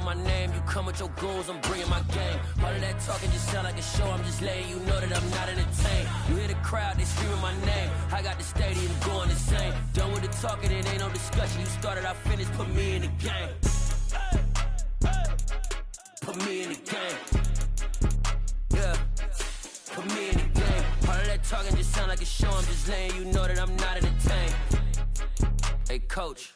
my name, you come with your goons, I'm bringing my game. All of that talking just sound like a show, I'm just letting you know that I'm not entertained. You hear the crowd, they screaming my name, I got the stadium going insane. Done with the talking, it ain't no discussion. You started, I finished, put me in the game. Put me in the game. Yeah, put me in the game. All of that talking just sound like a show, I'm just letting you know that I'm not entertained. Hey coach,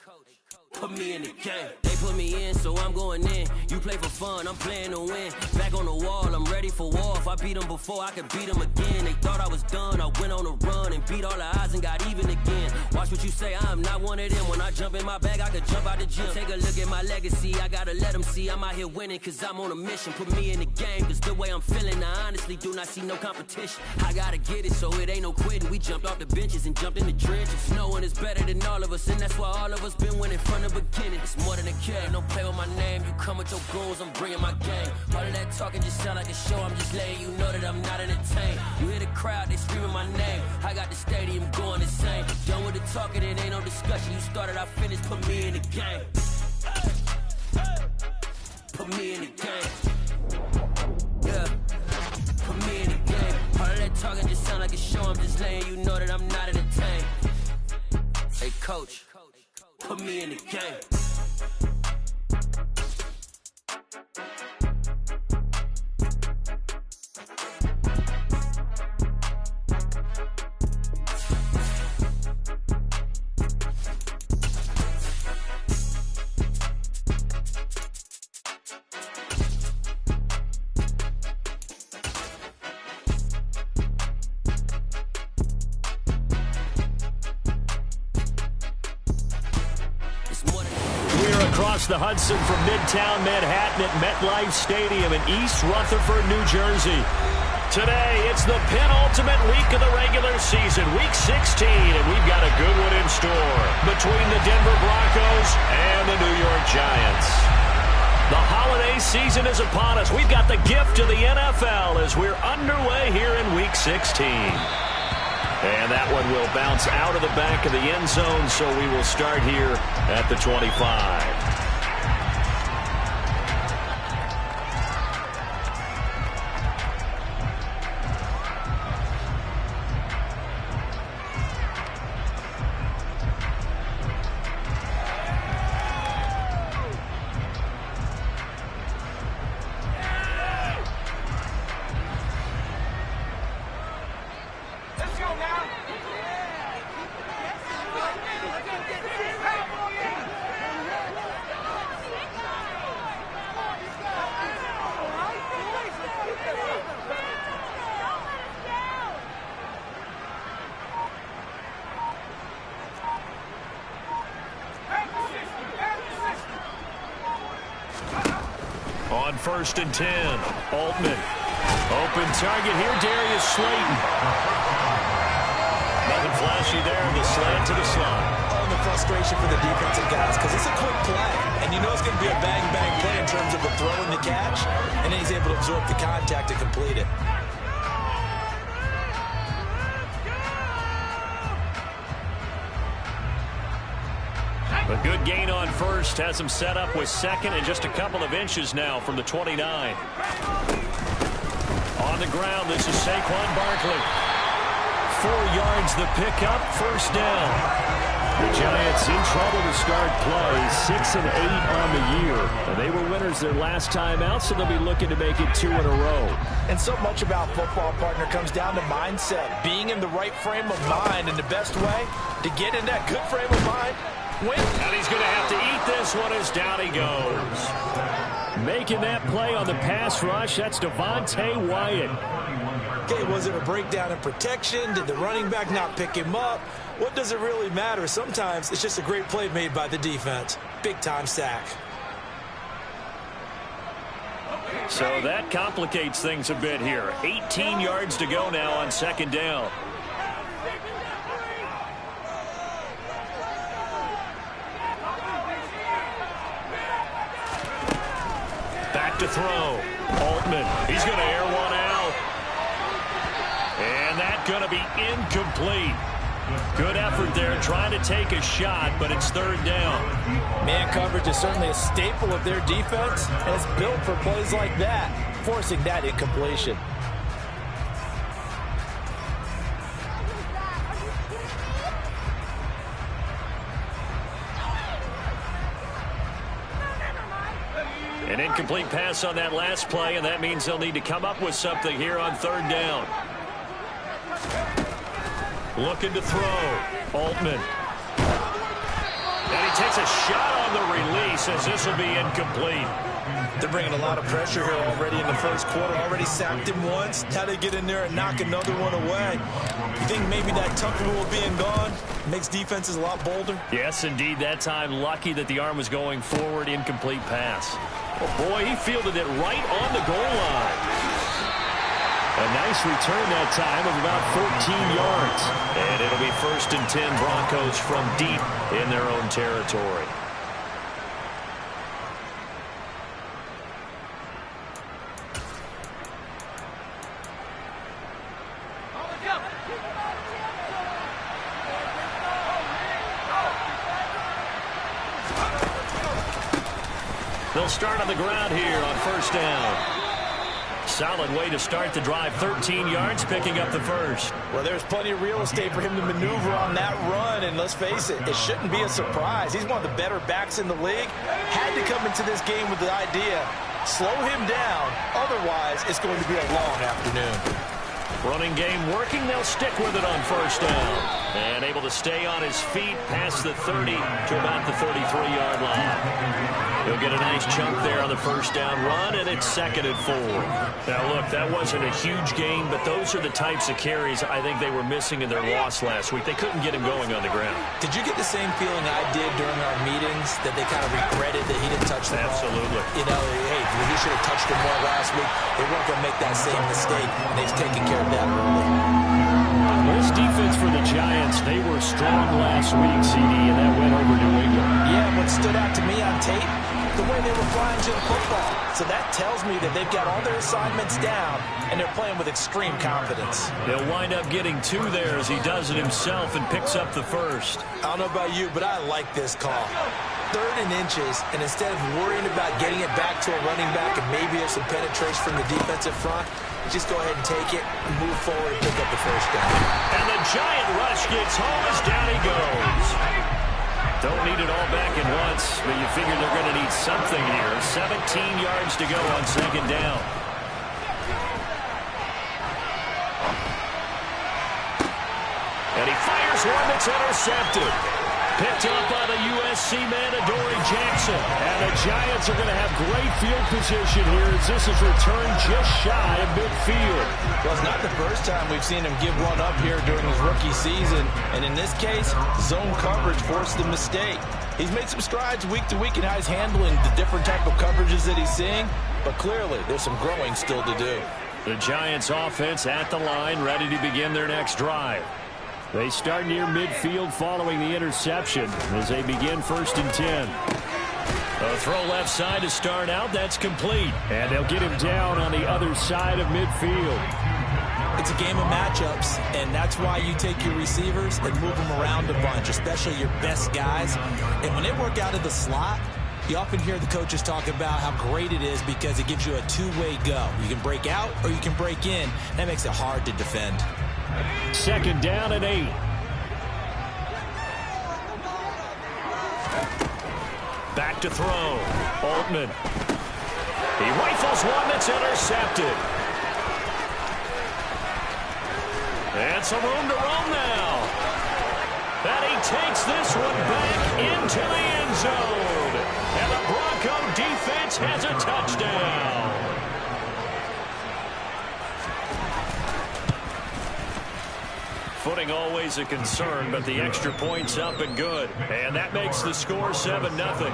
put me in the game. They put me in, so I'm going in. You play for fun, I'm playing to win. Back on the wall, I'm ready for war. If I beat them before, I could beat them again. They thought I was done, I went on a run and beat all the odds and got even again. Watch what you say, I'm not one of them. When I jump in my bag, I could jump out the gym. Take a look at my legacy, I gotta let them see I'm out here winning, cause I'm on a mission. Put me in the game, cause the way I'm feeling, I honestly do not see no competition. I gotta get it, so it ain't no quitting. We jumped off the benches and jumped in the trenches. No one is better than all of us, and that's why all of us been winning from the beginning. It's more than a kid, don't play with my name. You come with your goons, I'm bringing my game. All of that talking just sound like a show, I'm just letting you know that I'm not entertained. You hear the crowd, they screaming my name, I got the stadium going insane. Done with the talking, it ain't no discussion. You started, I finished, put me in the game. Put me in the game. Yeah, put me in the game. All of that talking just sound like a show, I'm just letting you know that I'm not entertained. Hey coach, put me in the game. Across the Hudson from Midtown Manhattan at MetLife Stadium in East Rutherford, New Jersey. Today, it's the penultimate week of the regular season, Week 16, and we've got a good one in store between the Denver Broncos and the New York Giants. The holiday season is upon us. We've got the gift of the NFL as we're underway here in Week 16. And that one will bounce out of the back of the end zone, so we will start here at the 25. On 1st and 10, Altman. Open target here, Darius Slayton. Nothing flashy there, the slant to the slot. Oh, the frustration for the defensive guys, because it's a quick play. And you know it's going to be a bang-bang play in terms of the throw and the catch. And then he's able to absorb the contact to complete it. A good gain on first has him set up with second and just a couple of inches now from the 29. On the ground, this is Saquon Barkley. 4 yards the pickup, first down. The Giants in trouble to start play, 6 and 8 on the year. And they were winners their last time out, so they'll be looking to make it 2 in a row. And so much about football, partner, comes down to mindset. Being in the right frame of mind, and the best way to get in that good frame of mind, win. And he's going to have to eat this one as down he goes. Making that play on the pass rush, that's Devontae Wyatt. Okay, was it a breakdown in protection? Did the running back not pick him up? What does it really matter? Sometimes it's just a great play made by the defense. Big-time sack. So that complicates things a bit here. 18 yards to go now on 2nd down. Back to throw. Altman, he's going to air one out. And that's going to be incomplete. Good effort there, trying to take a shot, but it's third down. Man coverage is certainly a staple of their defense, and it's built for plays like that, forcing that incompletion. An incomplete pass on that last play, and that means they'll need to come up with something here on third down. Looking to throw. Altman. And he takes a shot on the release as this will be incomplete. They're bringing a lot of pressure here already in the first quarter. Already sacked him once. Now they get in there and knock another one away. You think maybe that Tucker rule being gone makes defenses a lot bolder? Yes, indeed. That time, lucky that the arm was going forward. Incomplete pass. Oh, boy, he fielded it right on the goal line. A nice return that time of about 14 yards. And it'll be 1st and 10 Broncos from deep in their own territory. They'll start on the ground here on 1st down. Solid way to start the drive. 13 yards, picking up the first. Well, there's plenty of real estate for him to maneuver on that run, and let's face it, it shouldn't be a surprise. He's one of the better backs in the league. Had to come into this game with the idea, slow him down, otherwise it's going to be a long afternoon. Running game working, they'll stick with it on 1st down. And able to stay on his feet past the 30 to about the 33-yard line. He'll get a nice chunk there on the 1st down run, and it's 2nd and 4. Now, look, that wasn't a huge gain, but those are the types of carries I think they were missing in their loss last week. They couldn't get him going on the ground. Did you get the same feeling I did during our meetings, that they kind of regretted that he didn't touch the ball? Absolutely. You know, hey, he should have touched him more last week. They weren't going to make that same mistake, and they've taken care of that early. This defense for the Giants, they were strong last week, CD, and that went over New England. Yeah, what stood out to me on tape, the way they were flying to the football. So that tells me that they've got all their assignments down, and they're playing with extreme confidence. He'll wind up getting 2 there as he does it himself and picks up the first. I don't know about you, but I like this call. 3rd and inches, and instead of worrying about getting it back to a running back and maybe there's some penetration from the defensive front, just go ahead and take it and move forward and pick up the 1st down. And the giant rush gets home as down he goes. Don't need it all back at once, but you figure they're going to need something here. 17 yards to go on 2nd down. And he fires one that's intercepted. Picked up by the USC man, Adoree Jackson. And the Giants are going to have great field position here as this is returned just shy of midfield. Well, it's not the first time we've seen him give one up here during his rookie season. And in this case, zone coverage forced the mistake. He's made some strides week to week in how he's handling the different type of coverages that he's seeing. But clearly, there's some growing still to do. The Giants offense at the line, ready to begin their next drive. They start near midfield following the interception as they begin 1st and 10. A throw left side to start out. That's complete. And they'll get him down on the other side of midfield. It's a game of matchups, and that's why you take your receivers and move them around a bunch, especially your best guys. And when they work out of the slot, you often hear the coaches talk about how great it is because it gives you a two-way go. You can break out or you can break in. That makes it hard to defend. 2nd down and 8. Back to throw. Altman. He rifles one that's intercepted. And some room to roam now. And he takes this one back into the end zone. And the Bronco defense has a touchdown. Footing always a concern, but the extra point's up and good. And that makes the score 7-0.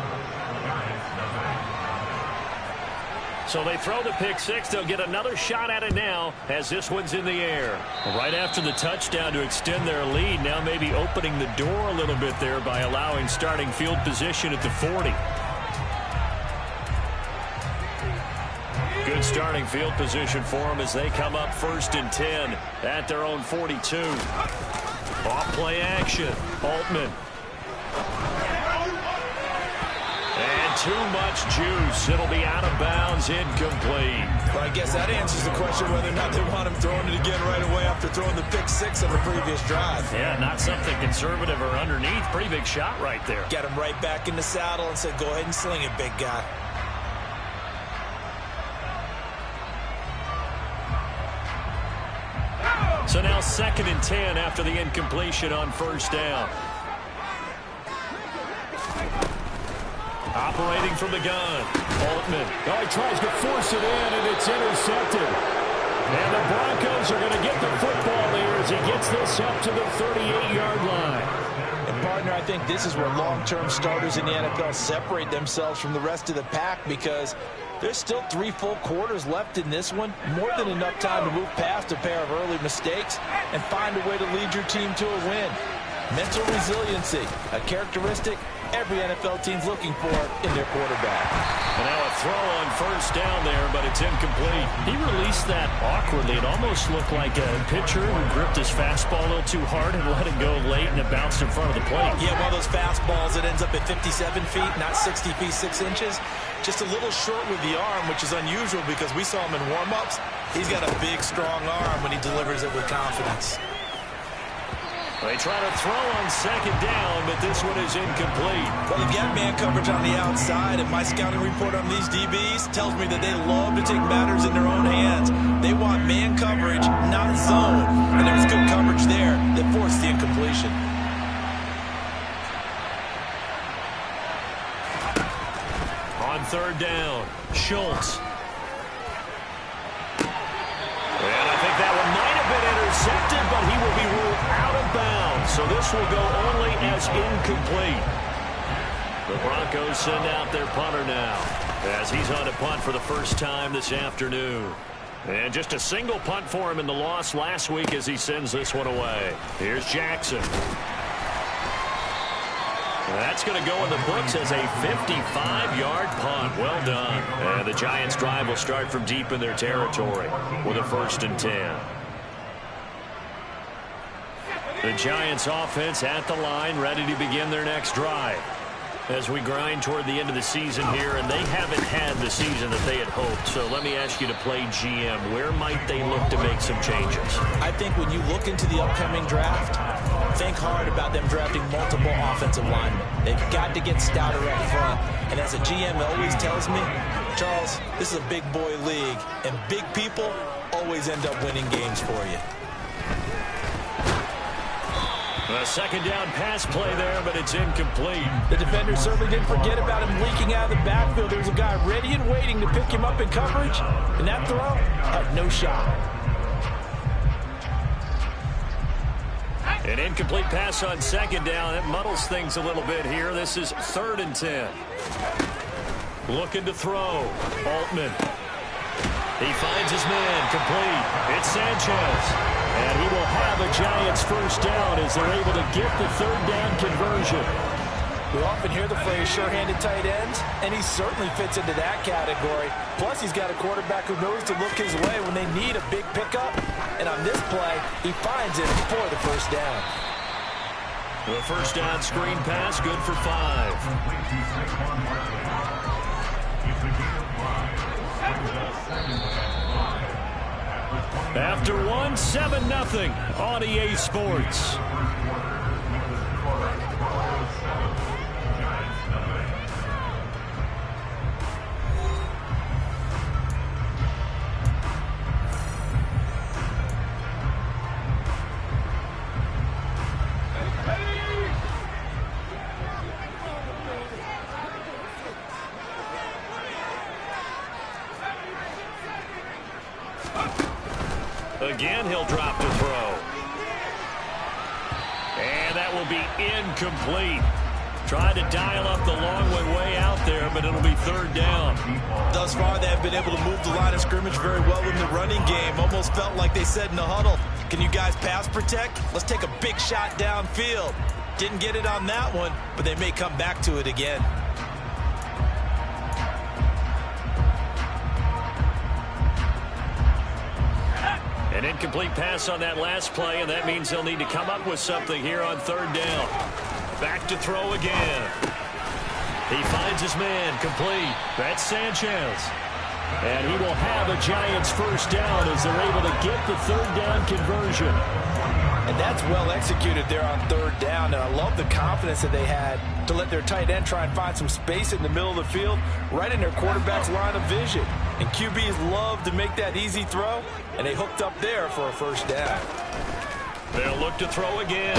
So they throw the pick six. They'll get another shot at it now as this one's in the air. Right after the touchdown to extend their lead, now maybe opening the door a little bit there by allowing starting field position at the 40. Good starting field position for them as they come up 1st and 10 at their own 42. Off play action. Altman. And too much juice. It'll be out of bounds, incomplete. Well, I guess that answers the question whether or not they want him throwing it again right away after throwing the pick six on the previous drive. Yeah, not something conservative or underneath. Pretty big shot right there. Got him right back in the saddle and said, go ahead and sling it, big guy. So now 2nd and 10 after the incompletion on first down. Operating from the gun. Altman. Oh, he tries to force it in, and it's intercepted. And the Broncos are going to get the football here as he gets this up to the 38-yard line. And, partner, I think this is where long-term starters in the NFL separate themselves from the rest of the pack because there's still 3 full quarters left in this one. More than enough time to move past a pair of early mistakes and find a way to lead your team to a win. Mental resiliency, a characteristic every NFL team's looking for in their quarterback. And now a throw on first down there, but it's incomplete. He released that awkwardly. It almost looked like a pitcher who gripped his fastball a little too hard and let it go late, and it bounced in front of the plate. Yeah, one of those fastballs that ends up at 57 feet, not 60 feet, 6 inches. Just a little short with the arm, which is unusual because we saw him in warm-ups. He's got a big, strong arm when he delivers it with confidence. They try to throw on 2nd down, but this one is incomplete. Well, they've got man coverage on the outside, and my scouting report on these DBs tells me that they love to take matters in their own hands. They want man coverage, not zone. And there was good coverage there that forced the incompletion. On 3rd down, Schultz. And I think that one might have been intercepted, but he will be ruled out of bounds. So this will go only as incomplete. The Broncos send out their punter now as he's on a punt for the first time this afternoon. And just a single punt for him in the loss last week as he sends this one away. Here's Jackson. That's going to go in the books as a 55-yard punt. Well done. And the Giants' drive will start from deep in their territory with a 1st and 10. The Giants' offense at the line, ready to begin their next drive. As we grind toward the end of the season here, and they haven't had the season that they had hoped. So let me ask you to play GM. Where might they look to make some changes? I think when you look into the upcoming draft, think hard about them drafting multiple offensive linemen. They've got to get stouter up front. And as a GM always tells me, Charles, this is a big boy league, and big people always end up winning games for you. A 2nd down pass play there, but it's incomplete. The defender certainly didn't forget about him leaking out of the backfield. There was a guy ready and waiting to pick him up in coverage, and that throw had no shot. An incomplete pass on 2nd down. It muddles things a little bit here. This is 3rd and 10. Looking to throw. Altman. He finds his man. Complete. It's Sanchez. And he will have a Giants first down as they're able to get the 3rd down conversion. We often hear the phrase sure-handed tight ends, and he certainly fits into that category. Plus, he's got a quarterback who knows to look his way when they need a big pickup. And on this play, he finds it for the 1st down. The 1st down screen pass, good for 5. After one, 7-0 on EA Sports. Again, he'll drop to throw. And that will be incomplete. Tried to dial up the long way out there, but it'll be 3rd down. Thus far, they have been able to move the line of scrimmage very well in the running game. Almost felt like they said in the huddle, can you guys pass protect? Let's take a big shot downfield. Didn't get it on that one, but they may come back to it again. Incomplete pass on that last play, and that means they'll need to come up with something here on third down. Back to throw again. He finds his man, complete. That's Sanchez. And he will have a Giants first down as they're able to get the third down conversion. And that's well executed there on third down. And I love the confidence that they had to let their tight end try and find some space in the middle of the field, right in their quarterback's line of vision. And QBs love to make that easy throw, and they hooked up there for a first down. They'll look to throw again.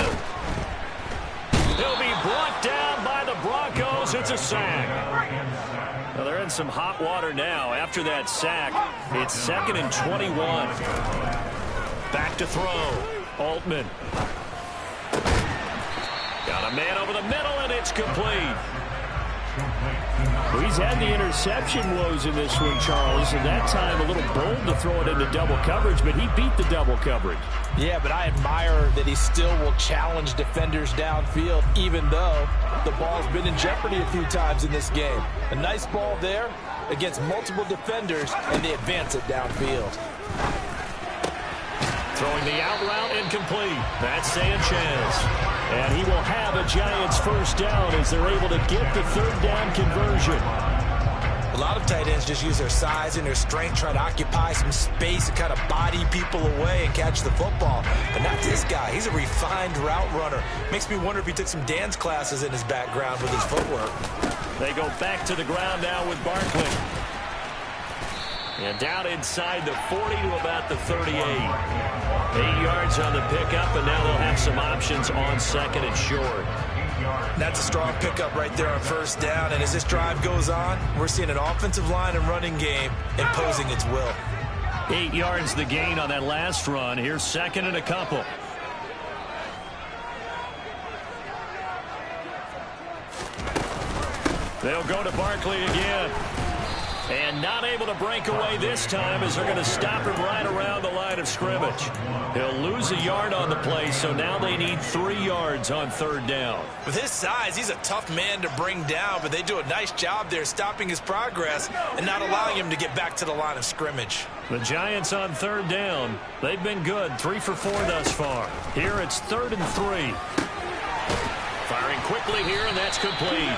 He'll be brought down by the Broncos. It's a sack. Well, they're in some hot water now after that sack. It's 2nd and 21. Back to throw. Altman. Got a man over the middle, and it's complete. Well, he's had the interception woes in this one, Charles, and that time a little bold to throw it into double coverage, but he beat the double coverage. Yeah, but I admire that he still will challenge defenders downfield, even though the ball's been in jeopardy a few times in this game. A nice ball there against multiple defenders, and they advance it downfield. Throwing the out route, incomplete. That's Sanchez. And he will have a Giants first down as they're able to get the third down conversion. A lot of tight ends just use their size and their strength, try to occupy some space and kind of body people away and catch the football. But not this guy. He's a refined route runner. Makes me wonder if he took some dance classes in his background with his footwork. They go back to the ground now with Barkley. And down inside the 40 to about the 38. 8 yards on the pickup, and now they'll have some options on 2nd and short. That's a strong pickup right there on first down. And as this drive goes on, we're seeing an offensive line and running game imposing its will. 8 yards the gain on that last run. Here's 2nd and a couple. They'll go to Barkley again. And not able to break away this time as they're going to stop him right around the line of scrimmage. He'll lose a yard on the play, so now they need 3 yards on third down. With his size, he's a tough man to bring down, but they do a nice job there stopping his progress and not allowing him to get back to the line of scrimmage. The Giants on third down. They've been good, 3 for 4 thus far. Here it's 3rd and 3. Firing quickly here, and that's complete.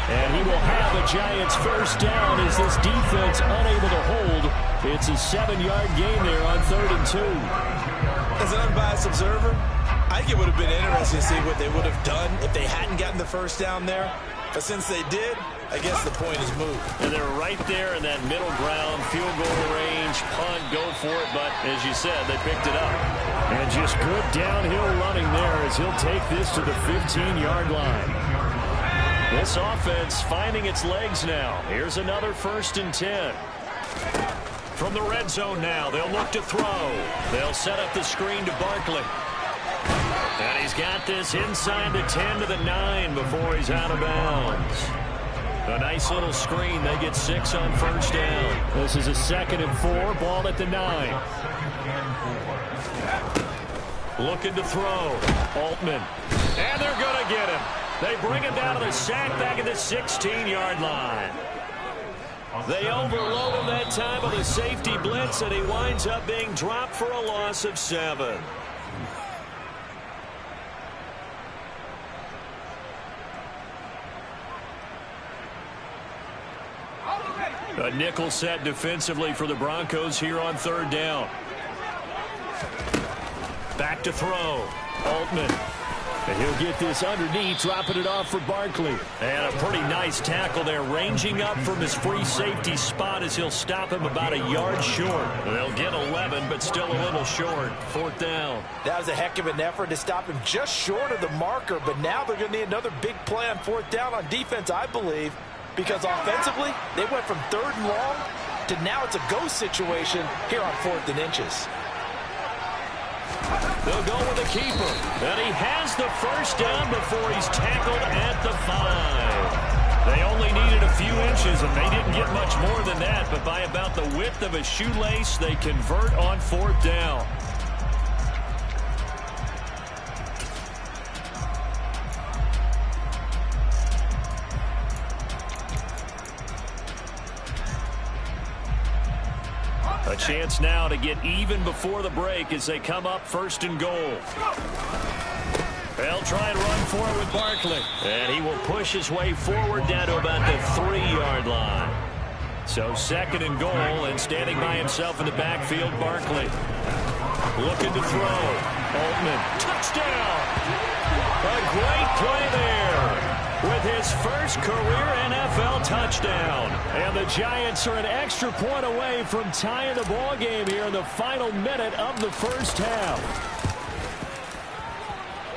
And he will have a Giants first down as this defense unable to hold. It's a 7-yard gain there on 3rd and 2. As an unbiased observer, I think it would have been interesting to see what they would have done if they hadn't gotten the first down there. But since they did, I guess the point is moot. And they're right there in that middle ground, field goal range, punt, go for it. But as you said, they picked it up. And just good downhill running there as he'll take this to the 15-yard line. This offense finding its legs now. Here's another 1st and 10. From the red zone now, they'll look to throw. They'll set up the screen to Barkley. And he's got this inside the 10 to the 9 before he's out of bounds. A nice little screen. They get 6 on first down. This is a 2nd and 4, ball at the 9. Looking to throw. Altman. And they're going to get him. They bring him down to the sack back at the 16-yard line. They overload him that time with a safety blitz, and he winds up being dropped for a loss of 7. A nickel set defensively for the Broncos here on third down. Back to throw. Altman. And he'll get this underneath, dropping it off for Barkley. And a pretty nice tackle there, ranging up from his free safety spot as he'll stop him about a yard short. They'll get 11, but still a little short. 4th down. That was a heck of an effort to stop him just short of the marker, but now they're going to need another big play on 4th down on defense, I believe, because offensively, they went from 3rd and long to now it's a go situation here on 4th and inches. They'll go with the keeper. And he has the first down before he's tackled at the 5. They only needed a few inches, and they didn't get much more than that. But by about the width of a shoelace, they convert on 4th down. A chance now to get even before the break as they come up 1st and goal. They'll try and run for it with Barkley. And he will push his way forward down to about the 3-yard line. So 2nd and goal, and standing by himself in the backfield, Barkley. Looking to throw. Altman, touchdown! A great play there with his first career NFL touchdown. And the Giants are an extra point away from tying the ball game here in the final minute of the first half.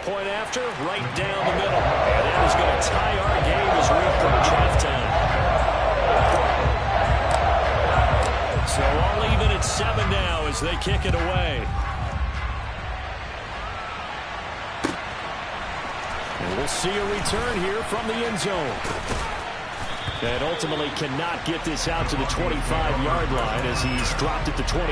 Point after, right down the middle. And that is going to tie our game as we approach halftime. So all even at 7 now as they kick it away. And we'll see a return here from the end zone. And ultimately cannot get this out to the 25-yard line as he's dropped at the 23.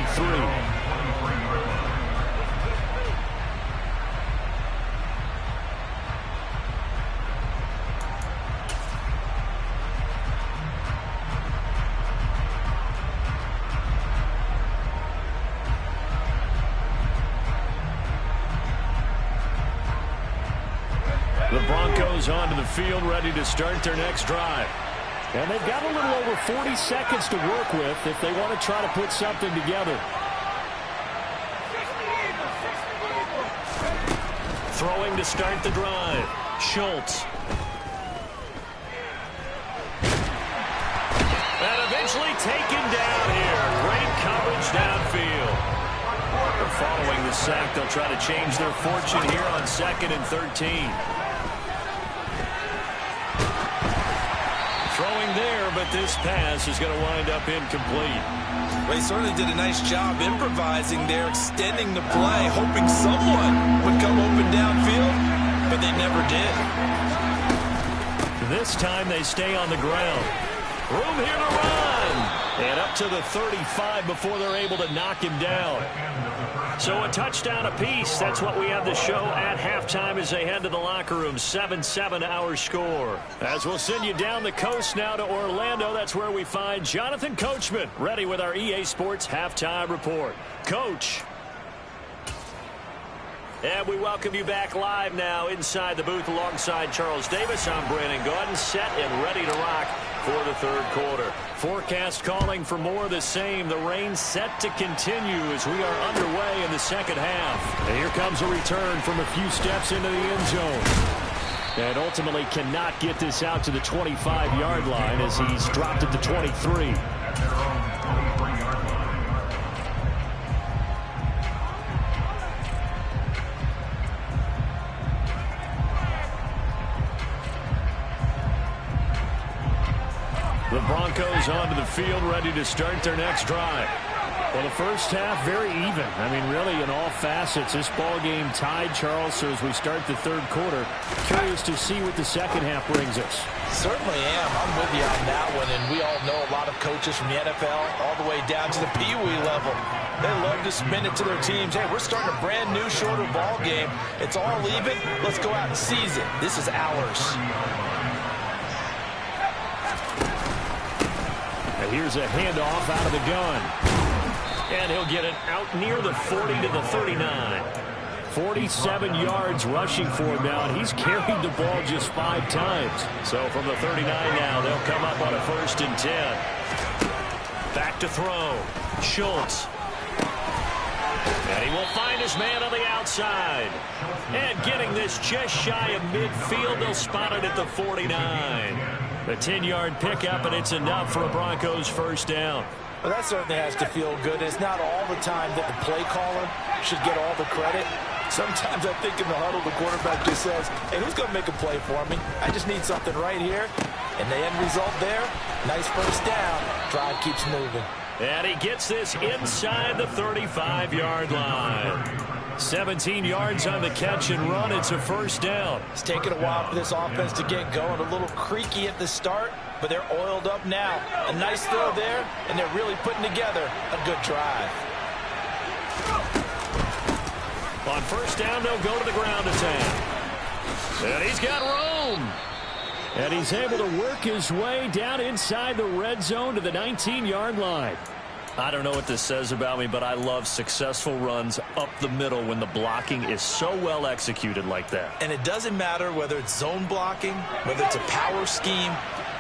The Broncos onto the field, ready to start their next drive. And they've got a little over 40 seconds to work with if they want to try to put something together. Throwing to start the drive. Schultz. And eventually taken down here. Great coverage downfield. Following the sack, they'll try to change their fortune here on 2nd and 13. Throwing there, but this pass is going to wind up incomplete. Well, he certainly did a nice job improvising there, extending the play, hoping someone would come open downfield, but they never did. This time they stay on the ground. Room here to run. And up to the 35 before they're able to knock him down. So a touchdown apiece. That's what we have to show at halftime as they head to the locker room. 7-7 our score. As we'll send you down the coast now to Orlando. That's where we find Jonathan Coachman ready with our EA Sports halftime report. Coach. And we welcome you back live now inside the booth alongside Charles Davis. I'm Brandon Gaudin, set and ready to rock for the third quarter. Forecast calling for more of the same. The rain set to continue as we are underway in the second half. And here comes a return from a few steps into the end zone. And ultimately cannot get this out to the 25-yard line as he's dropped at the 23. The Broncos onto the field, ready to start their next drive. Well, the first half, very even. I mean, really, in all facets, this ball game tied, Charles. So as we start the third quarter, curious to see what the second half brings us. Certainly am. I'm with you on that one. And we all know a lot of coaches from the NFL all the way down to the Pee Wee level. They love to spin it to their teams. Hey, we're starting a brand new, shorter ball game. It's all even. Let's go out and seize it. This is ours. Here's a handoff out of the gun. And he'll get it out near the 40 to the 39. 47 yards rushing for him now, and he's carried the ball just 5 times. So from the 39 now, they'll come up on a 1st and 10. Back to throw. Schultz. And he will find his man on the outside. And getting this just shy of midfield, they'll spot it at the 49. A 10-yard pickup, and it's enough for a Broncos first down. Well, that certainly has to feel good. It's not all the time that the play caller should get all the credit. Sometimes I think in the huddle, the quarterback just says, hey, who's going to make a play for me? I just need something right here. And the end result there, nice first down. Drive keeps moving. And he gets this inside the 35-yard line. 17 yards on the catch and run. It's a first down. It's taken a while for this offense to get going. A little creaky at the start, but they're oiled up now. A nice throw there, and they're really putting together a good drive. On first down, they'll go to the ground attack. And he's got room. And he's able to work his way down inside the red zone to the 19-yard line. I don't know what this says about me, but I love successful runs up the middle when the blocking is so well executed like that. And it doesn't matter whether it's zone blocking, whether it's a power scheme.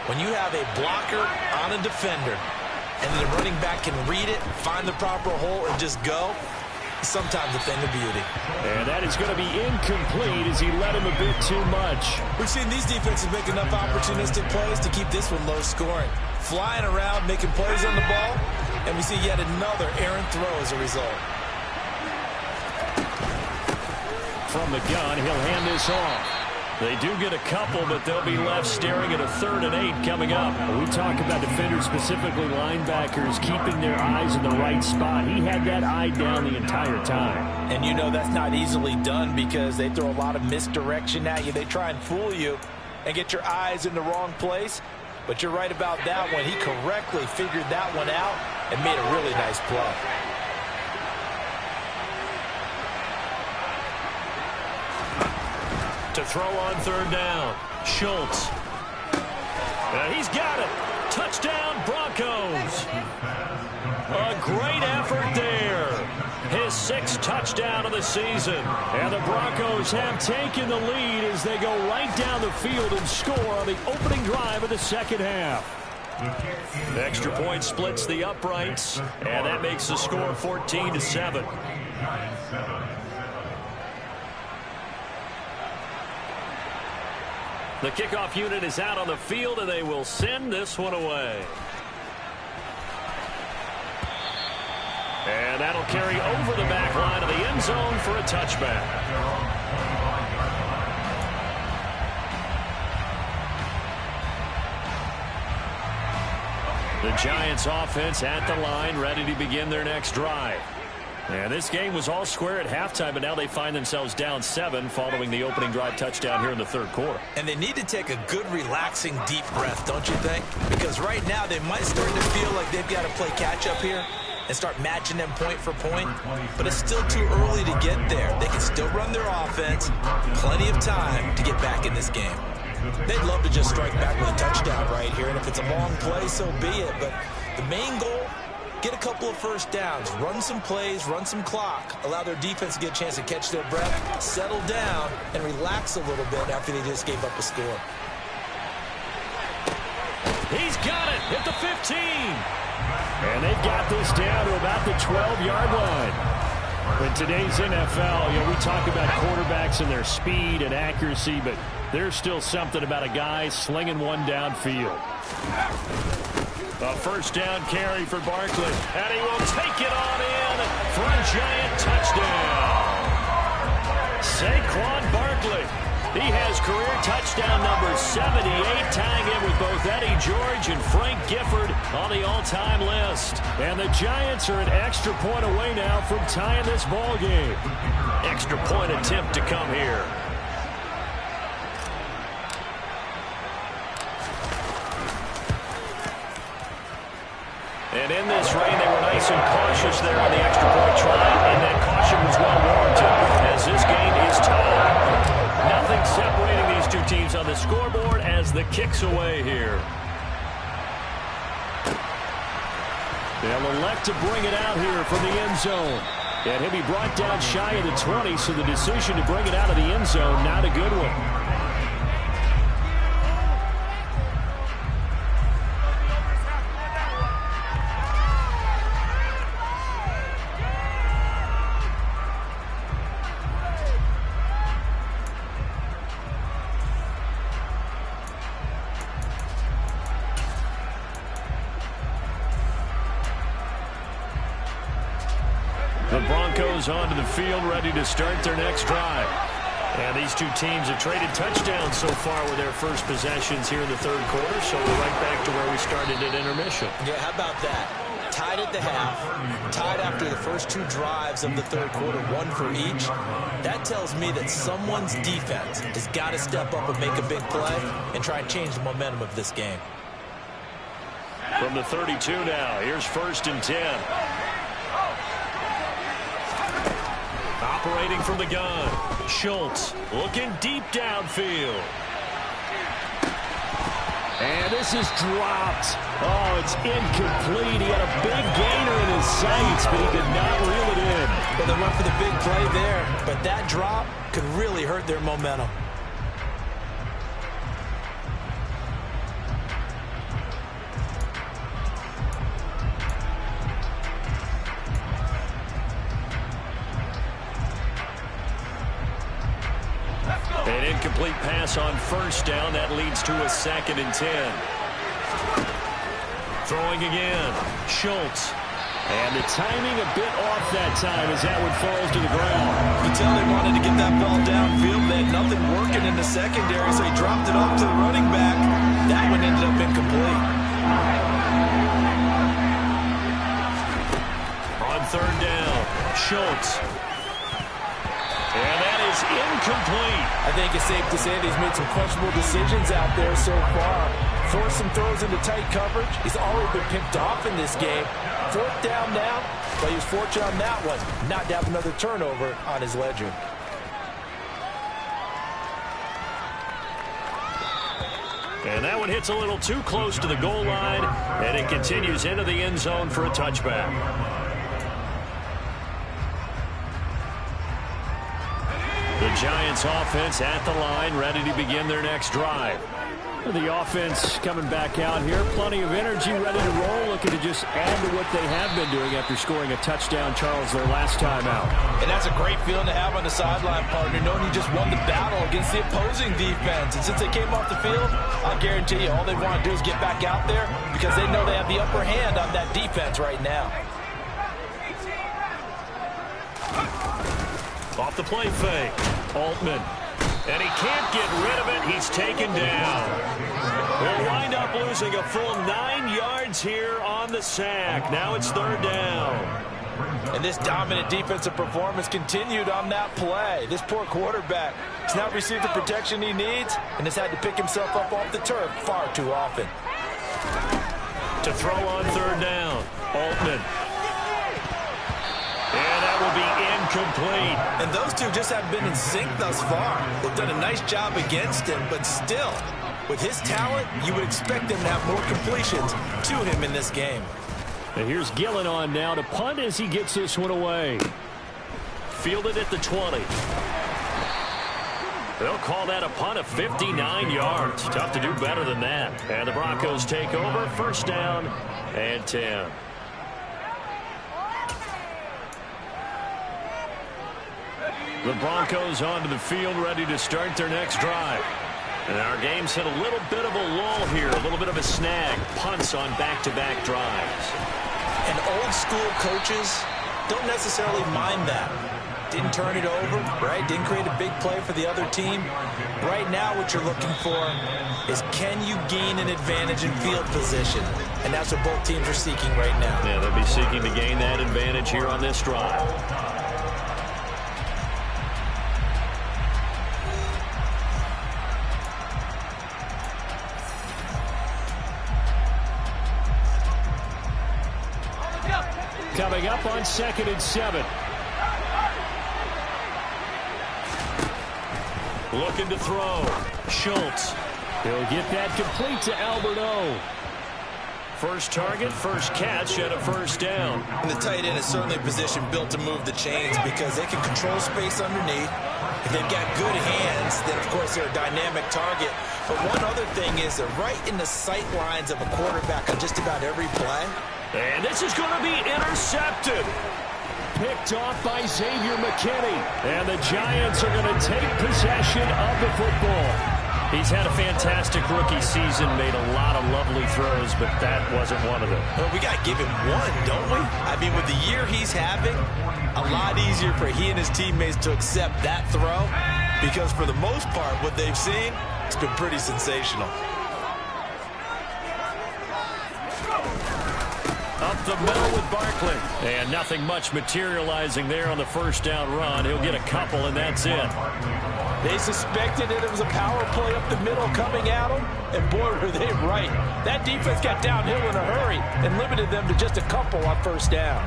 When you have a blocker on a defender and the running back can read it, find the proper hole, and just go, it's sometimes a thing of beauty. And that is going to be incomplete as he led him a bit too much. We've seen these defenses make enough opportunistic plays to keep this one low scoring. Flying around, making plays on the ball, and we see yet another errant throw as a result. From the gun, he'll hand this off. They do get a couple, but they'll be left staring at a 3rd and 8 coming up. We talk about defenders, specifically linebackers, keeping their eyes in the right spot. He had that eye down the entire time. And you know that's not easily done because they throw a lot of misdirection at you. They try and fool you and get your eyes in the wrong place. But you're right about that one. He correctly figured that one out and made a really nice play. To throw on 3rd down, Schultz. And he's got it. Touchdown, Broncos. A great effort there. His 6th touchdown of the season. And the Broncos have taken the lead as they go right down the field and score on the opening drive of the 2nd half. The extra point splits the uprights, and that makes the score 14-7. The kickoff unit is out on the field, and they will send this one away. And that'll carry over the back line of the end zone for a touchback. The Giants offense at the line, ready to begin their next drive. And this game was all square at halftime, but now they find themselves down 7 following the opening drive touchdown here in the 3rd quarter. And they need to take a good, relaxing, deep breath, don't you think? Because right now they might start to feel like they've got to play catch-up here and start matching them point for point. But it's still too early to get there. They can still run their offense. Plenty of time to get back in this game. They'd love to just strike back with a touchdown right here. And if it's a long play, so be it. But the main goal, get a couple of first downs, run some plays, run some clock, allow their defense to get a chance to catch their breath, settle down, and relax a little bit after they just gave up a score. He's got it at the 15. And they've got this down to about the 12-yard line. In today's NFL, we talk about quarterbacks and their speed and accuracy, but there's still something about a guy slinging one downfield. A first down carry for Barkley, and he will take it on in for a Giant touchdown. Saquon Barkley. He has career touchdown number 78, tying in with both Eddie George and Frank Gifford on the all-time list. And the Giants are an extra point away now from tying this ball game. Extra point attempt to come here. And in this rain, they were nice and cautious there on the extra point try, and that caution was well warranted as this game is tied. Nothing separating these two teams on the scoreboard as the kick's away here. They'll elect to bring it out here from the end zone. And he'll be brought down shy of the 20, so the decision to bring it out of the end zone, not a good one. The Broncos onto the field, ready to start their next drive. And these two teams have traded touchdowns so far with their first possessions here in the 3rd quarter, so we're right back to where we started at intermission. Yeah, how about that? Tied at the half, tied after the first 2 drives of the 3rd quarter, 1 for each. That tells me that someone's defense has got to step up and make a big play and try and change the momentum of this game. From the 32 now, here's 1st and 10. Operating from the gun, Schultz looking deep downfield. And this is dropped. Oh, it's incomplete. He had a big gainer in sights, but he could not reel it in. Well, they went for the big play there, but that drop could really hurt their momentum. An incomplete pass on first down. That leads to a 2nd and 10. Throwing again. Schultz. And the timing a bit off that time as that one falls to the ground. You can tell they wanted to get that ball downfield. They had nothing working in the secondary, so he dropped it off to the running back. That one ended up incomplete. On 3rd down, Schultz. And that is incomplete. I think it's safe to say that he's made some questionable decisions out there so far. Forced some throws into tight coverage. He's already been picked off in this game. 4th down now, but he was fortunate on that one not to have another turnover on his ledger. And that one hits a little too close to the goal line, and it continues into the end zone for a touchback. The Giants offense at the line, ready to begin their next drive. The offense coming back out here. Plenty of energy, ready to roll, looking to just add to what they have been doing after scoring a touchdown, Charles, their last time out. And that's a great feeling to have on the sideline, partner, knowing you just won the battle against the opposing defense. And since they came off the field, I guarantee you all they want to do is get back out there because they know they have the upper hand on that defense right now. Off the play fake, Altman. And he can't get rid of it. He's taken down. We'll wind up losing a full 9 yards here on the sack. Now it's 3rd down. And this dominant defensive performance continued on that play. This poor quarterback has not received the protection he needs and has had to pick himself up off the turf far too often. To throw on 3rd down, Altman. And that will be incomplete. And those two just haven't been in sync thus far. They've done a nice job against him, but still, with his talent, you would expect him to have more completions to him in this game. And here's Gillen on now to punt as he gets this one away. Fielded at the 20. They'll call that a punt of 59 yards. Tough to do better than that. And the Broncos take over, 1st down and 10. The Broncos onto the field, ready to start their next drive. And our game's hit a little bit of a lull here, a little bit of a snag. Punts on back-to-back drives. And old-school coaches don't necessarily mind that. Didn't turn it over, right? Didn't create a big play for the other team. Right now what you're looking for is can you gain an advantage in field position? And that's what both teams are seeking right now. Yeah, they'll be seeking to gain that advantage here on this drive. Coming up on 2nd and 7. Looking to throw. Schultz. He'll get that complete to Albert O. First target, first catch, and a 1st down. And the tight end is certainly a position built to move the chains because they can control space underneath. If they've got good hands, then, of course, they're a dynamic target. But one other thing is they're right in the sight lines of a quarterback on just about every play. And this is going to be intercepted. Picked off by Xavier McKinney. And the Giants are going to take possession of the football. He's had a fantastic rookie season, made a lot of lovely throws, but that wasn't one of them. Well, we got to give him one, don't we? I mean, with the year he's having, a lot easier for he and his teammates to accept that throw because for the most part, what they've seen, it's been pretty sensational. Up the middle with Barkley. And nothing much materializing there on the 1st down run. He'll get a couple, and that's it. They suspected that it was a power play up the middle coming at them, and boy, were they right. That defense got downhill in a hurry and limited them to just a couple on 1st down.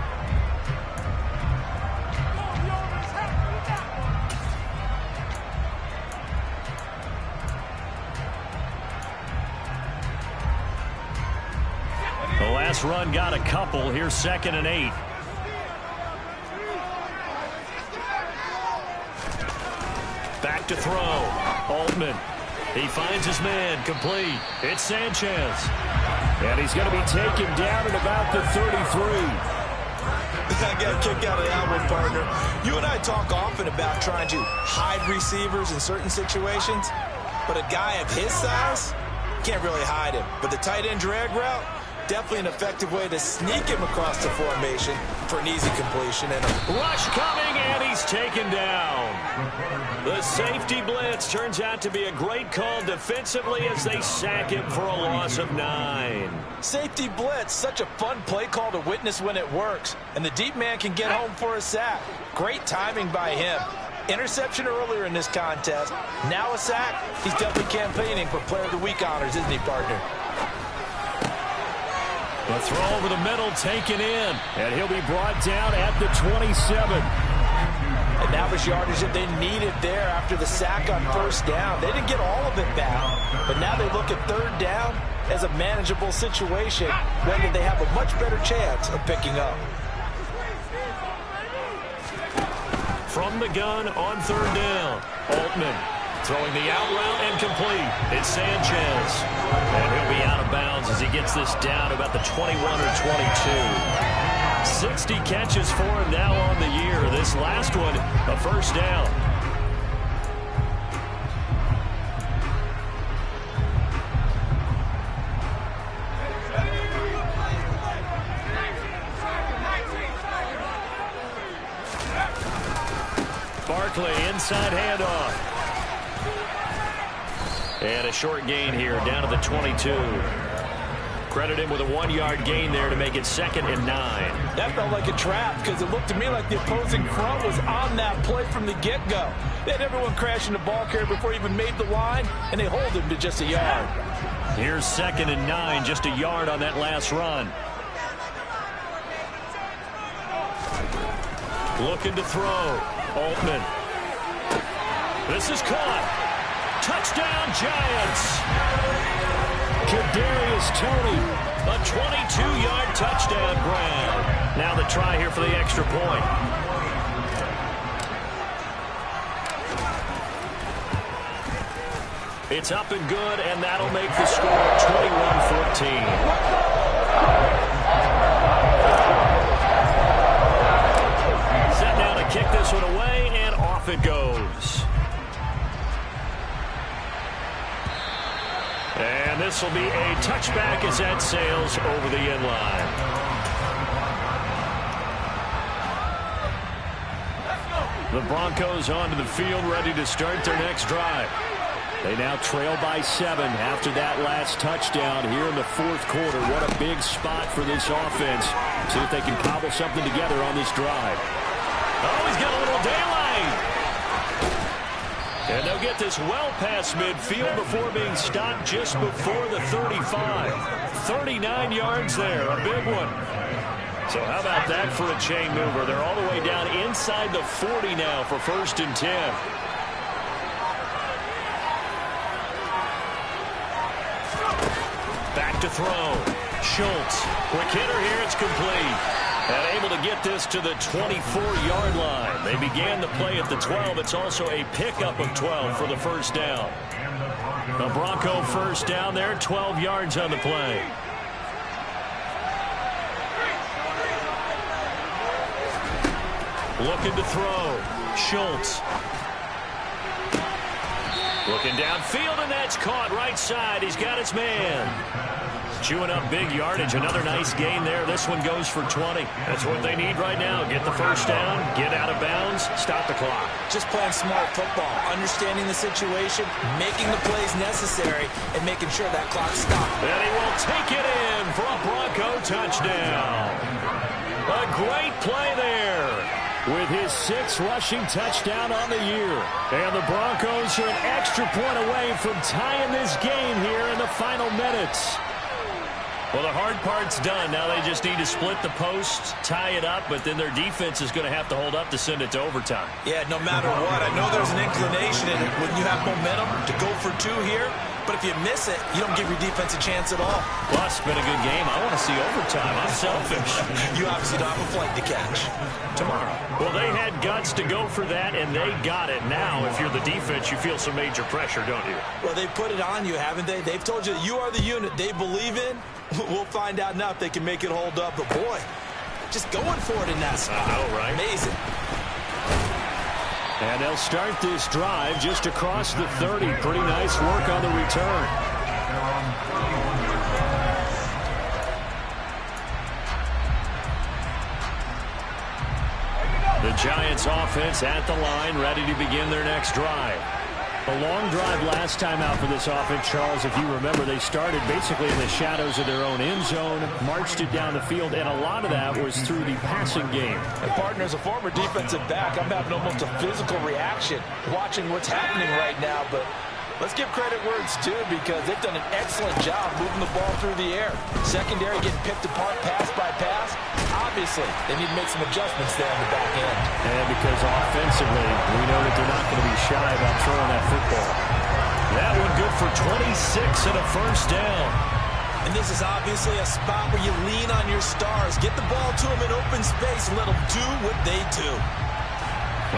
The last run got a couple. Here's 2nd and 8. Back to throw. Altman. He finds his man. Complete. It's Sanchez. And he's going to be taken down at about the 33. I got a kick out of that one, partner. You and I talk often about trying to hide receivers in certain situations, but a guy of his size can't really hide him. But the tight end drag route, definitely an effective way to sneak him across the formation for an easy completion. And a rush coming, and he's taken down. The safety blitz turns out to be a great call defensively as they sack him for a loss of 9. Safety blitz, such a fun play call to witness when it works. And the deep man can get home for a sack. Great timing by him. Interception earlier in this contest. Now a sack. He's definitely campaigning for Player of the Week honors, isn't he, partner? The throw over the middle taken in. And he'll be brought down at the 27. And now there's yardage that they needed there after the sack on first down. They didn't get all of it back. But now they look at third down as a manageable situation, whether they have a much better chance of picking up. From the gun on third down, Altman throwing the out route and complete. It's Sanchez. And he'll be out of bounds as he gets this down about the 21 or 22. 60 catches for him now on the year. This last one, a first down. Barkley, inside handoff. And a short gain here, down to the 22. Credit him with a 1-yard gain there to make it 2nd and 9. That felt like a trap because it looked to me like the opposing front was on that play from the get-go. They had everyone crashing the ball carrier before he even made the line, and they hold him to just a yard. Here's 2nd and 9, just a yard on that last run. Looking to throw. Altman. This is caught. Touchdown, Giants. Kadarius Toney, a 22-yard touchdown grab. Now the try here for the extra point. It's up and good, and that'll make the score 21-14. Set down to kick this one away, and off it goes. And this will be a touchback as that sails over the end line. The Broncos onto the field, ready to start their next drive. They now trail by 7 after that last touchdown here in the 4th quarter. What a big spot for this offense. See if they can cobble something together on this drive. Oh, he's got a little daylight. And they'll get this well past midfield before being stopped just before the 35. 39 yards there, a big one. So how about that for a chain mover? They're all the way down inside the 40 now for 1st and 10. Back to throw. Schultz. Quick hitter here, it's complete. And able to get this to the 24-yard line. They began the play at the 12. It's also a pickup of 12 for the first down. The Bronco first down there, 12 yards on the play. Looking to throw. Schultz. Looking downfield, and that's caught right side. He's got his man. Chewing up big yardage. Another nice gain there. This one goes for 20. That's what they need right now. Get the first down, get out of bounds, stop the clock. Just playing smart football, understanding the situation, making the plays necessary, and making sure that clock stops. And he will take it in for a Bronco touchdown. A great play there with his 6th rushing touchdown on the year. And the Broncos are an extra point away from tying this game here in the final minutes. Well, the hard part's done. Now they just need to split the post, tie it up, but then their defense is going to have to hold up to send it to overtime. Yeah, no matter what. I know there's an inclination in it when you have momentum to go for 2 here. But if you miss it, you don't give your defense a chance at all. Plus, been a good game. I want to see overtime. I'm selfish. You obviously don't have a flight to catch tomorrow. Well, they had guts to go for that, and they got it. Now, if you're the defense, you feel some major pressure, don't you? Well, they put it on you, haven't they? They've told you that you are the unit they believe in. We'll find out now if they can make it hold up. But, boy, just going for it in that spot. I know, right? Amazing. And they'll start this drive just across the 30. Pretty nice work on the return. The Giants offense at the line, ready to begin their next drive. A long drive last time out for this offense, Charles. If you remember, they started basically in the shadows of their own end zone, marched it down the field, and a lot of that was through the passing game. And partner, as a former defensive back, I'm having almost a physical reaction watching what's happening right now. But let's give credit where it's due, because they've done an excellent job moving the ball through the air. Secondary getting picked apart pass by pass. Obviously, they need to make some adjustments there on the back end. And because offensively, we know that they're not going to be shy about throwing that football. That one good for 26 and a first down. And this is obviously a spot where you lean on your stars. Get the ball to them in open space and let them do what they do.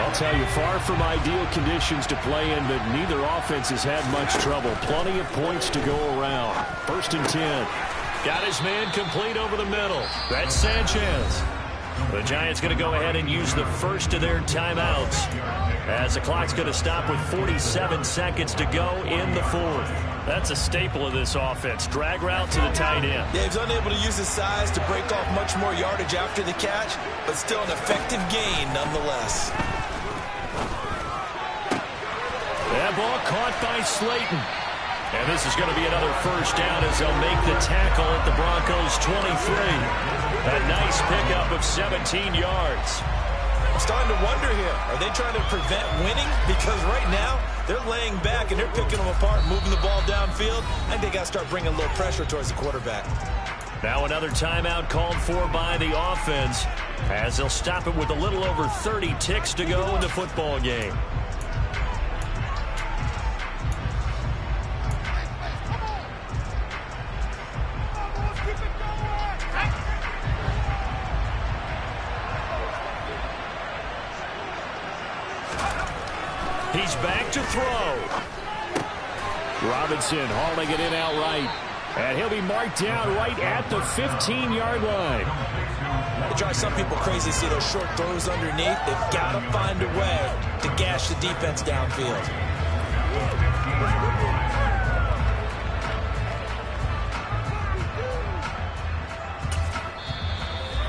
I'll tell you, far from ideal conditions to play in, but neither offense has had much trouble. Plenty of points to go around. 1st and 10. Got his man complete over the middle. That's Sanchez. The Giants going to go ahead and use the first of their timeouts, as the clock's going to stop with 47 seconds to go in the 4th. That's a staple of this offense. Drag route to the tight end. Yeah, he's unable to use his size to break off much more yardage after the catch, but still an effective gain nonetheless. That ball caught by Slayton. And this is going to be another first down as they'll make the tackle at the Broncos' 23. A nice pickup of 17 yards. I'm starting to wonder here, are they trying to prevent winning? Because right now, they're laying back and they're picking them apart, moving the ball downfield. I think they got to start bringing a little pressure towards the quarterback. Now another timeout called for by the offense, as they'll stop it with a little over 30 ticks to go in the football game. He's back to throw. Robinson hauling it in outright. And he'll be marked down right at the 15-yard line. It drives some people crazy to see those short throws underneath. They've got to find a way to gash the defense downfield.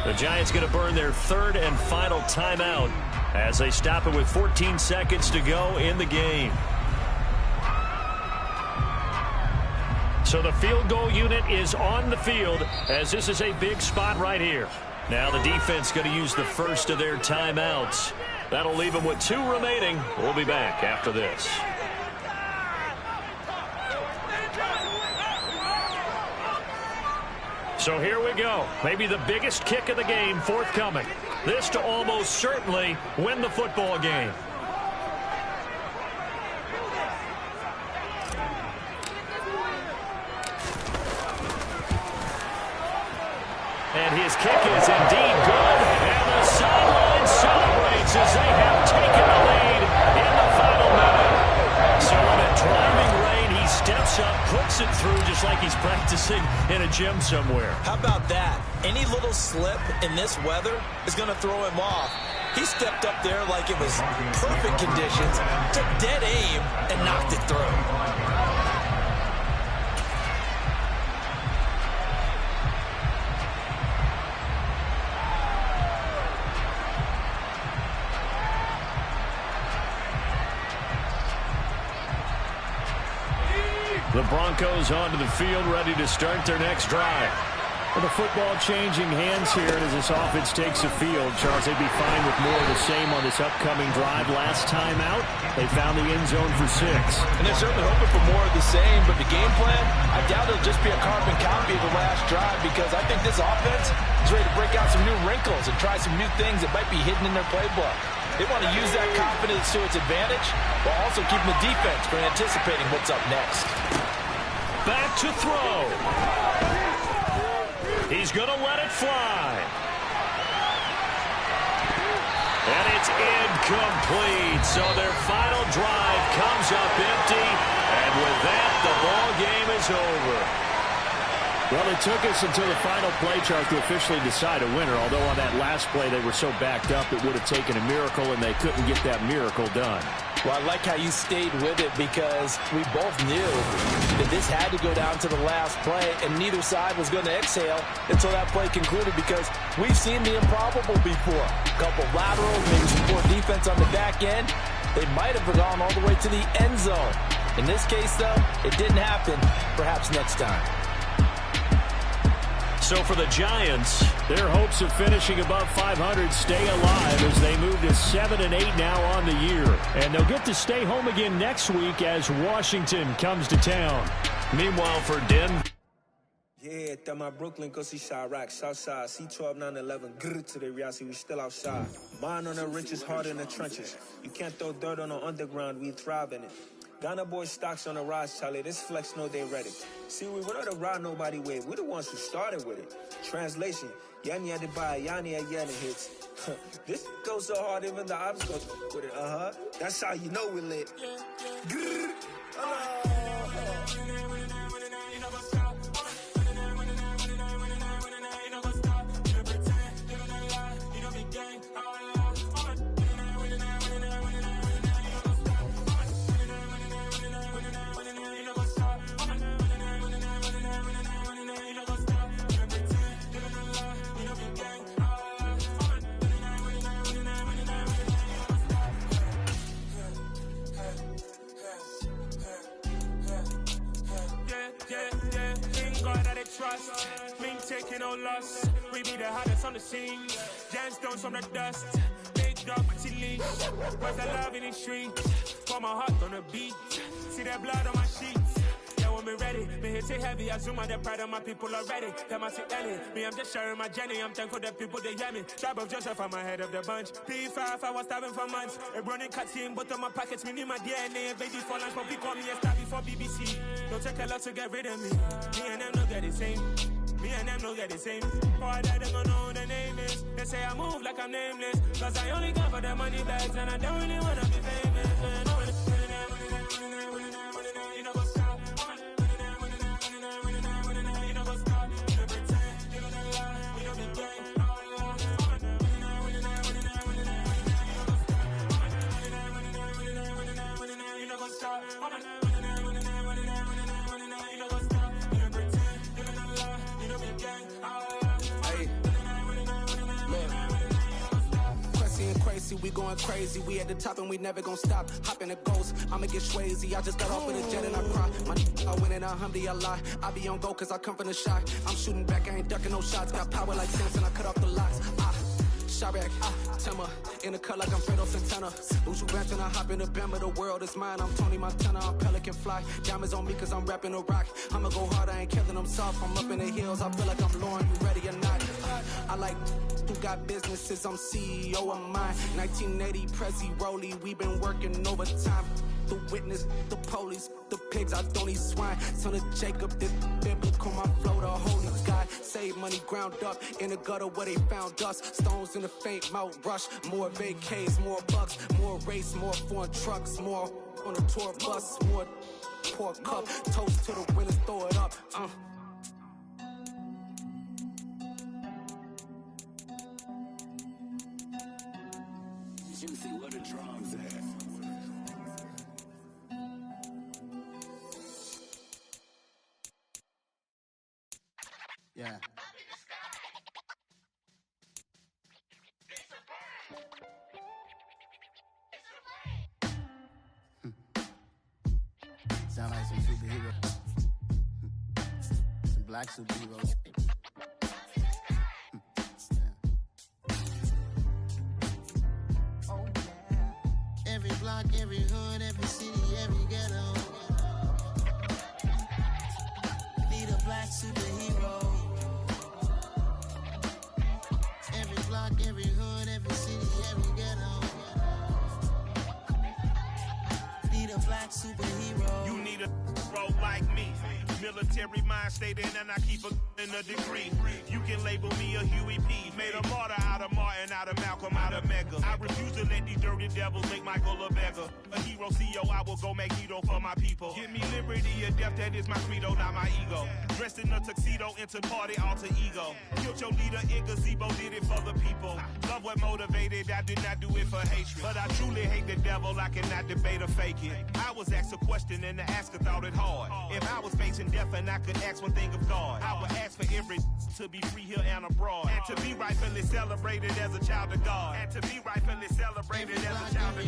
The Giants going to burn their 3rd and final timeout as they stop it with 14 seconds to go in the game. So the field goal unit is on the field, as this is a big spot right here. Now the defense going to use the first of their timeouts. That'll leave them with 2 remaining. We'll be back after this. So here we go. Maybe the biggest kick of the game forthcoming. This to almost certainly win the football game. And his kick is indeed good. And the sideline celebrates as they have taken the lead in the final minute. So in a driving rain, he steps up, puts it through just like he's practicing in a gym somewhere. How about that? Any little slip in this weather is going to throw him off. He stepped up there like it was perfect conditions, took dead aim, and knocked it through. The Broncos onto the field, ready to start their next drive. Well, the football changing hands here as this offense takes the field. Charles, they'd be fine with more of the same on this upcoming drive. Last time out, they found the end zone for 6. And they're certainly hoping for more of the same, but the game plan, I doubt it'll just be a carbon copy of the last drive, because I think this offense is ready to break out some new wrinkles and try some new things that might be hidden in their playbook. They want to use that confidence to its advantage while also keeping the defense from anticipating what's up next. Back to throw. He's going to let it fly. And it's incomplete. So their final drive comes up empty. And with that, the ball game is over. Well, it took us until the final play chart to officially decide a winner, although on that last play they were so backed up it would have taken a miracle, and they couldn't get that miracle done. Well, I like how you stayed with it because we both knew that this had to go down to the last play, and neither side was going to exhale until that play concluded because we've seen the improbable before. A couple laterals, maybe some poor defense on the back end. They might have gone all the way to the end zone. In this case, though, it didn't happen. Perhaps next time. So for the Giants, their hopes of finishing above 500 stay alive as they move to 7-8 now on the year. And they'll get to stay home again next week as Washington comes to town. Meanwhile for Denver. Yeah, that my Brooklyn, go see Chirac, Southside, C12, 911, grrr to the reality, we still outside. Mine on the riches, hard in the trenches. You can't throw dirt on the underground, we thrive in it. Ghana boys stocks on the rise, Charlie. This flex know they ready. See, we were not to ride nobody with. We're the ones who started with it. Translation: Yanni had to buy Yanni at Yanni hits. This goes so hard, even the ops go with it. That's how you know we lit. Grrr. Trust, me taking no loss. We be the hottest on the scene. Gemstones from the dust. Big dog with leash. Where's the love in the street? Pour my heart on the beat. See that blood on my sheets. Yeah, when we ready, me hit it heavy. I zoom out the pride of my people already. Them I see Ellie. Me, I'm just sharing my journey. I'm thankful that people they hear me. Tribe of Joseph, I'm ahead of the bunch. P5, I was starving for months. A running cutscene, but on my pockets, me need my DNA. Baby for lunch, but we call me a star before BBC. Don't take a lot to get rid of me. Me and them don't get the same. Me and them don't get the same. Boy, that they don't know who the name is. They say I move like I'm nameless. Cause I only come for the money bags and I don't really wanna be famous. You know what's up? You know what's up? You don't pretend. You don't lie. You don't be gang. You know what's up? We going crazy, we at the top and we never gonna stop. Hop in a ghost, I'ma get swayzy. I just got off with a jet and I cry. I win in a Humvee, I lie. I be on go cause I come from the shot. I'm shooting back, I ain't ducking no shots. Got power like Samson, I cut off the locks. Chirac, Timmer, in the cut like I'm Fredo Santana. Who's you rapping? I hop in the Bama, the world is mine. I'm Tony Montana, I'm Pelican Fly. Diamonds on me cause I'm rapping a rock. I'ma go hard, I ain't killing them soft. I'm up in the hills, I feel like I'm Lauren, you ready or not? I like who got businesses, I'm CEO of mine. 1980 Prezi Rolly, we been working overtime. The witness, the police, the pigs, I don't eat swine. Son of Jacob, this biblical, my flow, the holy God. Save money ground up in the gutter where they found us. Stones in the faint Mount Rush. More vacays, more bucks, more race, more foreign trucks, more on a tour bus, more pour cup. Toast to the winners, throw it up. Juicy, what a drums at. Yeah. Sound like some superheroes. Some black superheroes. Oh yeah. Every block, every hood, every city, every ghetto. Need a black superhero. Every block, every hood, every city, every ghetto. Need a black superhero. You need a bro like me. Military mind stated, and I keep a in a degree. You can label me a Huey P. Made a martyr out of Martin, out of Malcolm, out of Mega. I refuse to let these dirty devils make Michael a beggar. A hero CEO, I will go Magneto for my people. Give me liberty or death, that is my credo, not my ego. Dressed in a tuxedo, into party, alter ego. Killed your leader in gazebo, did it for the people. Love what motivated, I did not do it for hatred. But I truly hate the devil, I cannot debate or fake it. I was asked a question and the asker thought it hard. If I was facing death and I could ask one thing of God, I would ask for every to be free here and abroad. And to be rightfully celebrated as a child of God. And to be rightfully celebrated as a child of God.